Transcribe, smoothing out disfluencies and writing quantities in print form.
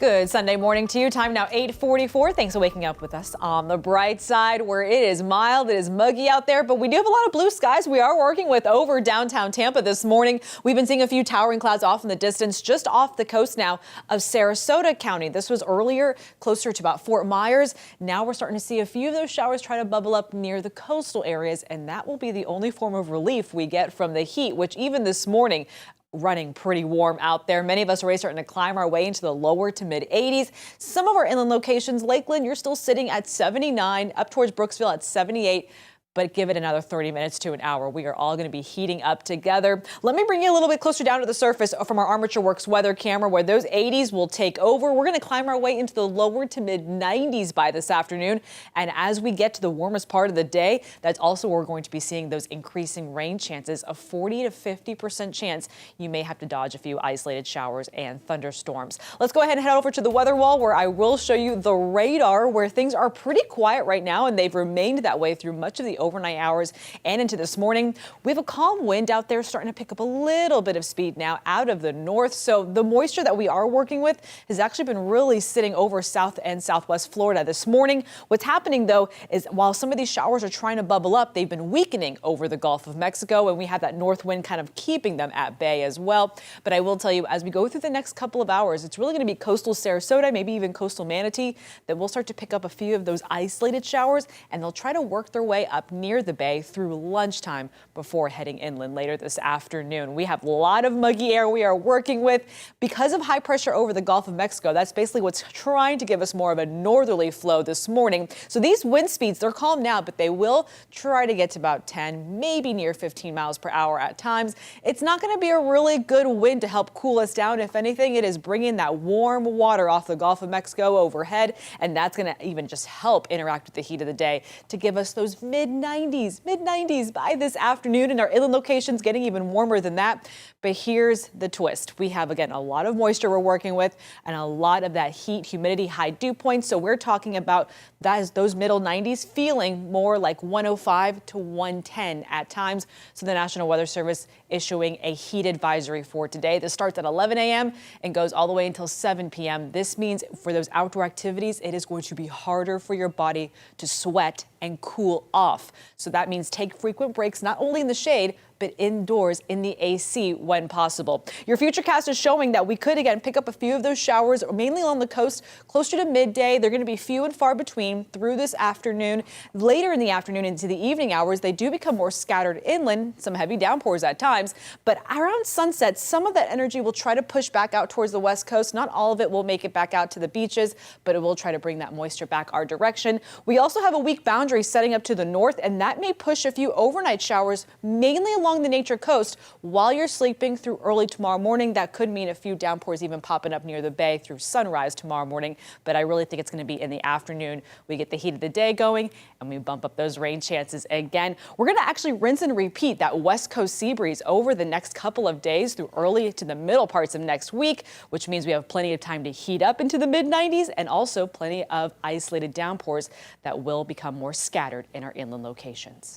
Good Sunday morning to you. Time now 8:44. Thanks for waking up with us on the bright side where it is mild, it is muggy out there, but we do have a lot of blue skies we are working with over downtown Tampa this morning. We've been seeing a few towering clouds off in the distance just off the coast now of Sarasota County. This was earlier closer to about Fort Myers. Now we're starting to see a few of those showers try to bubble up near the coastal areas, and that will be the only form of relief we get from the heat, which even this morning running pretty warm out there. Many of us are already starting to climb our way into the lower to mid 80s. Some of our inland locations, Lakeland, you're still sitting at 79, up towards Brooksville at 78. But give it another 30 minutes to an hour. We are all going to be heating up together. Let me bring you a little bit closer down to the surface from our Armature Works weather camera where those 80s will take over. We're going to climb our way into the lower to mid 90s by this afternoon. And as we get to the warmest part of the day, that's also where we're going to be seeing those increasing rain chances, a 40 to 50% chance you may have to dodge a few isolated showers and thunderstorms. Let's go ahead and head over to the weather wall where I will show you the radar where things are pretty quiet right now, and they've remained that way through much of the overnight hours and into this morning. We have a calm wind out there starting to pick up a little bit of speed now out of the north. So the moisture that we are working with has actually been really sitting over South and Southwest Florida this morning. What's happening, though, is while some of these showers are trying to bubble up, they've been weakening over the Gulf of Mexico, and we have that north wind kind of keeping them at bay as well. But I will tell you, as we go through the next couple of hours, it's really going to be coastal Sarasota, maybe even coastal Manatee, that we'll start to pick up a few of those isolated showers, and they'll try to work their way up near the bay through lunchtime before heading inland later this afternoon. We have a lot of muggy air we are working with because of high pressure over the Gulf of Mexico. That's basically what's trying to give us more of a northerly flow this morning. So these wind speeds, they're calm now, but they will try to get to about 10, maybe near 15 miles per hour at times. It's not going to be a really good wind to help cool us down. If anything, it is bringing that warm water off the Gulf of Mexico overhead, and that's going to even just help interact with the heat of the day to give us those mid-90s by this afternoon, and our inland locations getting even warmer than that. But here's the twist. We have, again, a lot of moisture we're working with and a lot of that heat, humidity, high dew points. So we're talking about those middle 90s feeling more like 105 to 110 at times. So the National Weather Service issuing a heat advisory for today. This starts at 11 a.m. and goes all the way until 7 p.m. This means for those outdoor activities, it is going to be harder for your body to sweat and cool off. So that means take frequent breaks, not only in the shade, but indoors in the AC when possible. Your futurecast is showing that we could again pick up a few of those showers, mainly along the coast, closer to midday. They're going to be few and far between through this afternoon. Later in the afternoon into the evening hours, they do become more scattered inland, some heavy downpours at times. But around sunset, some of that energy will try to push back out towards the west coast. Not all of it will make it back out to the beaches, but it will try to bring that moisture back our direction. We also have a weak boundary setting up to the north, and that may push a few overnight showers, mainly along the Nature Coast while you're sleeping through early tomorrow morning. That could mean a few downpours even popping up near the bay through sunrise tomorrow morning. But I really think it's going to be in the afternoon. We get the heat of the day going and we bump up those rain chances again. We're going to actually rinse and repeat that west coast sea breeze over the next couple of days through early to the middle parts of next week, which means we have plenty of time to heat up into the mid 90s and also plenty of isolated downpours that will become more scattered in our inland locations.